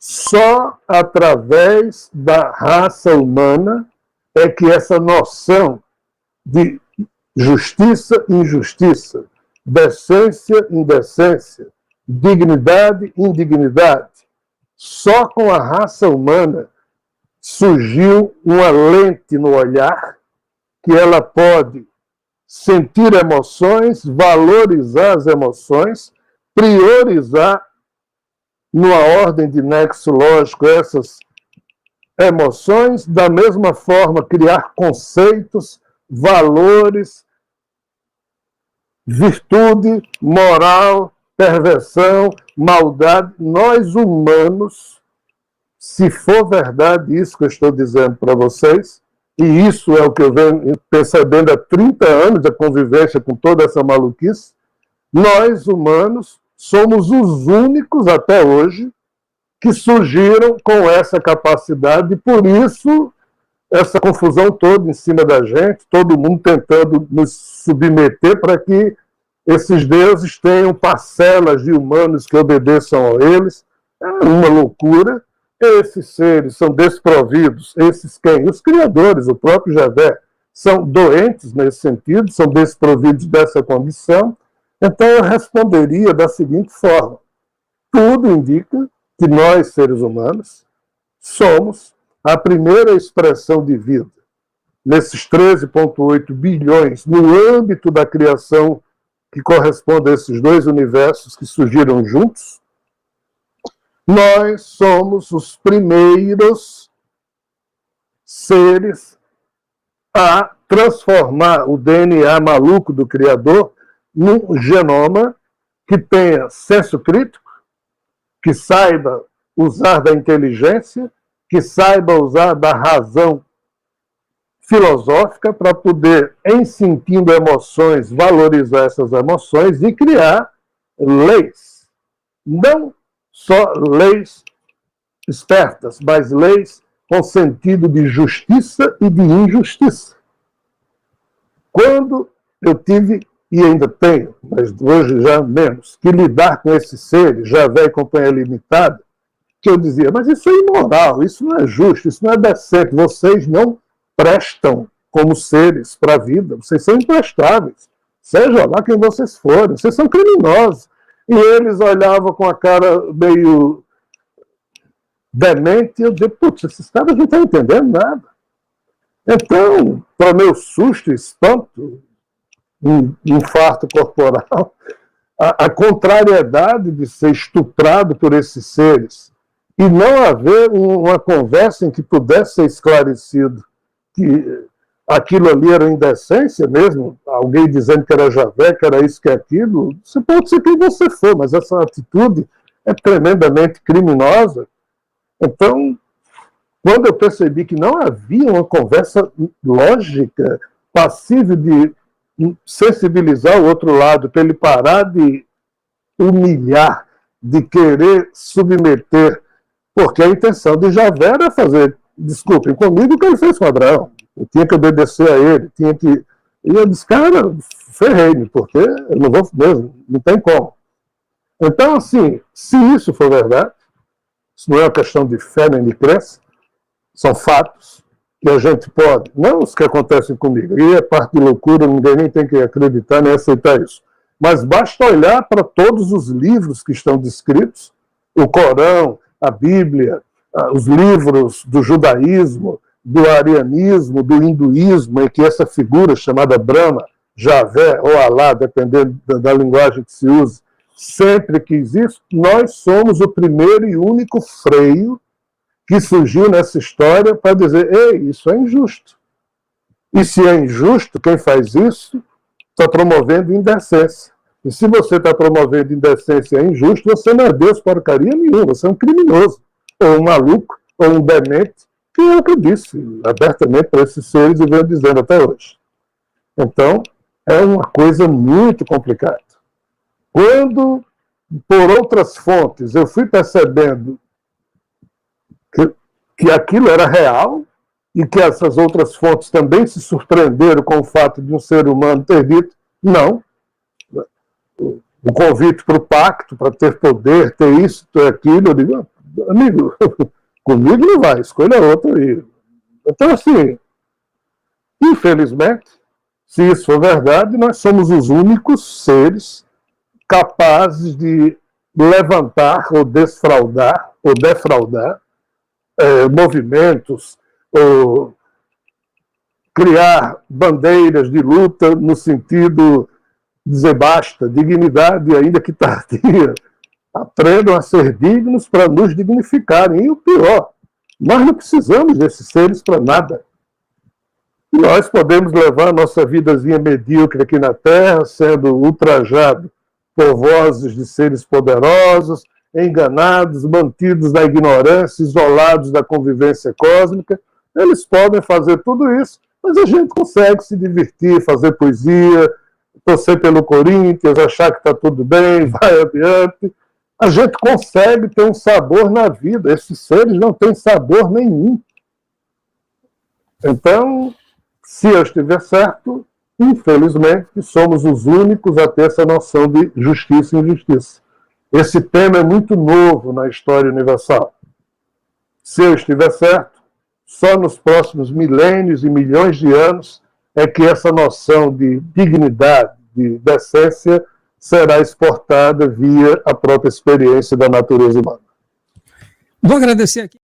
Só através da raça humana é que essa noção de justiça e injustiça, decência e indecência, dignidade e indignidade, só com a raça humana surgiu uma lente no olhar que ela pode sentir emoções, valorizar as emoções, priorizar numa ordem de nexo lógico essas emoções, da mesma forma criar conceitos, valores, virtude, moral, perversão, maldade. Nós humanos, se for verdade isso que eu estou dizendo para vocês, e isso é o que eu venho percebendo há 30 anos da convivência com toda essa maluquice, nós humanos somos os únicos até hoje que surgiram com essa capacidade, e por isso essa confusão toda em cima da gente, todo mundo tentando nos submeter para que esses deuses tenham parcelas de humanos que obedeçam a eles. É uma loucura. Esses seres são desprovidos, esses quem? Os criadores, o próprio Javé, são doentes nesse sentido, são desprovidos dessa condição. Então eu responderia da seguinte forma: tudo indica que nós, seres humanos, somos a primeira expressão de vida. Nesses 13,8 bilhões, no âmbito da criação que corresponde a esses dois universos que surgiram juntos, nós somos os primeiros seres a transformar o DNA maluco do Criador num genoma que tenha senso crítico, que saiba usar da inteligência, que saiba usar da razão filosófica para poder, em sentindo emoções, valorizar essas emoções e criar leis. Não só leis espertas, mas leis com sentido de justiça e de injustiça. Quando eu tive, e ainda tenho, mas hoje já menos, que lidar com esses seres, Javé e Companhia Limitada, que eu dizia, mas isso é imoral, isso não é justo, isso não é decente, vocês não prestam como seres para a vida, vocês são imprestáveis, seja lá quem vocês forem, vocês são criminosos. E eles olhavam com a cara meio demente, e eu dizia, putz, esses caras não estão entendendo nada. Então, para meu susto e espanto, infarto corporal, a contrariedade de ser estuprado por esses seres e não haver uma conversa em que pudesse ser esclarecido que aquilo ali era indecência mesmo, alguém dizendo que era Javé, que era isso, que é aquilo, você pode ser quem você for, mas essa atitude é tremendamente criminosa. Então, quando eu percebi que não havia uma conversa lógica, passível de sensibilizar o outro lado, para ele parar de humilhar, de querer submeter, porque a intenção de Javé era fazer, desculpem comigo, o que ele fez com Abraão. Eu tinha que obedecer a ele, tinha que... E eu disse, cara, ferrei-me, porque eu não vou mesmo, não tem como. Então, assim, se isso for verdade, isso não é uma questão de fé nem de crença, são fatos que a gente pode, não os que acontecem comigo, e é parte de loucura, ninguém nem tem que acreditar nem aceitar isso, mas basta olhar para todos os livros que estão descritos, o Corão, a Bíblia, os livros do judaísmo, do arianismo, do hinduísmo, em que essa figura chamada Brahma, Javé ou Alá, dependendo da linguagem que se usa, sempre quis isso. Nós somos o primeiro e único freio que surgiu nessa história para dizer, ei, isso é injusto. E se é injusto, quem faz isso está promovendo indecência. E se você está promovendo indecência e é injusto, você não é Deus porcaria nenhuma, você é um criminoso, ou um maluco, ou um demente, que é o que eu disse abertamente para esses seres e venho dizendo até hoje. Então, é uma coisa muito complicada. Quando, por outras fontes, eu fui percebendo que aquilo era real e que essas outras fontes também se surpreenderam com o fato de um ser humano ter dito, não, o convite para o pacto, para ter poder, ter isso, ter aquilo, eu digo, amigo, comigo não vai, escolha outro aí. Então, assim, infelizmente, se isso for verdade, nós somos os únicos seres capazes de levantar ou desfraudar ou defraudar movimentos, ou criar bandeiras de luta no sentido de dizer basta, dignidade, ainda que tardia, aprendam a ser dignos para nos dignificarem. E o pior, nós não precisamos desses seres para nada. Nós podemos levar a nossa vidazinha medíocre aqui na Terra, sendo ultrajado por vozes de seres poderosos, enganados, mantidos na ignorância, isolados da convivência cósmica. Eles podem fazer tudo isso, mas a gente consegue se divertir, fazer poesia, torcer pelo Corinthians, achar que está tudo bem, vai adiante. A gente consegue ter um sabor na vida. Esses seres não têm sabor nenhum. Então, se eu estiver certo, infelizmente, somos os únicos a ter essa noção de justiça e injustiça. Esse tema é muito novo na história universal. Se eu estiver certo, só nos próximos milênios e milhões de anos é que essa noção de dignidade, de decência, será exportada via a própria experiência da natureza humana. Vou agradecer aqui.